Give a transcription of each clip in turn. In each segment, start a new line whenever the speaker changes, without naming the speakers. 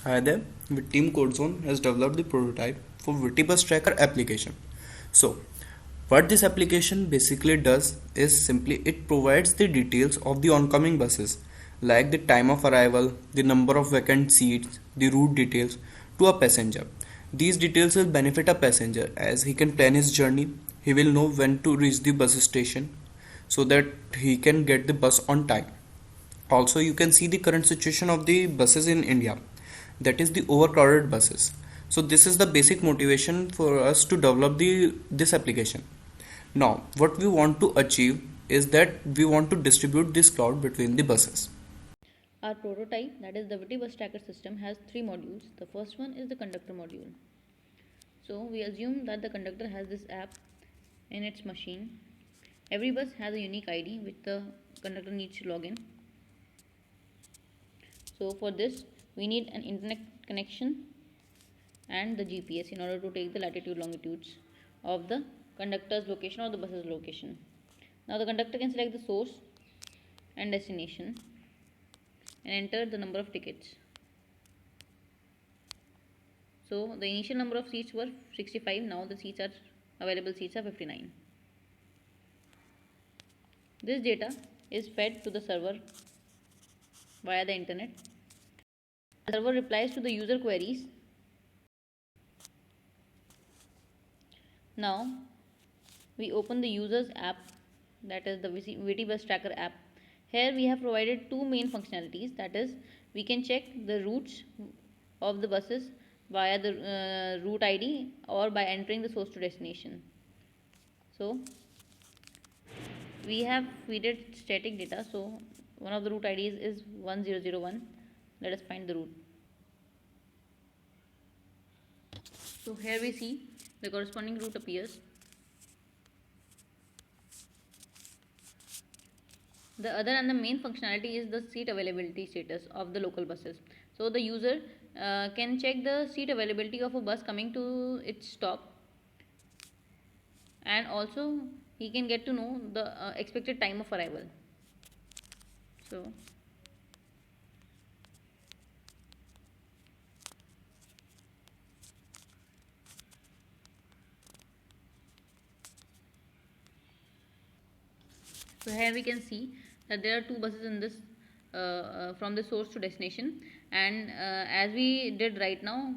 Hi there, with Team CodeZone has developed the prototype for Witty Bus Tracker application. So, what this application basically does is simply it provides the details of the oncoming buses, like the time of arrival, the number of vacant seats, the route details to a passenger. These details will benefit a passenger as he can plan his journey, he will know when to reach the bus station so that he can get the bus on time. Also, you can see the current situation of the buses in India, that is the overcrowded buses. So this is the basic motivation for us to develop the this application. Now, what we want to achieve is that we want to distribute this cloud between the buses.
Our prototype, that is the Witty Bus Tracker system, has three modules. The first one is the conductor module. So we assume that the conductor has this app in its machine. Every bus has a unique ID which the conductor needs to log in. So for this, we need an internet connection and the GPS in order to take the latitude longitudes of the conductor's location or the bus's location. Now the conductor can select the source and destination and enter the number of tickets. So the initial number of seats were 65. Now the available seats are 59. This data is fed to the server via the internet. The server replies to the user queries. Now we open the user's app, that is the Witty Bus Tracker app. Here we have provided two main functionalities, that is we can check the routes of the buses via the route ID or by entering the source to destination. So we have feeded static data. So one of the route IDs is 1001. Let us find the route. So here we see the corresponding route appears. The other and the main functionality is the seat availability status of the local buses. So the user can check the seat availability of a bus coming to its stop, and also he can get to know the expected time of arrival. So So here we can see that there are two buses in this from the source to destination, and as we did right now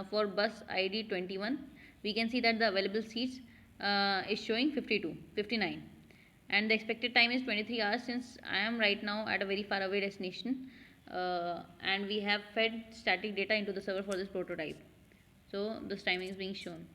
for bus ID 21, we can see that the available seats is showing 59, and the expected time is 23 hours since I am right now at a very far away destination, and we have fed static data into the server for this prototype. So this timing is being shown.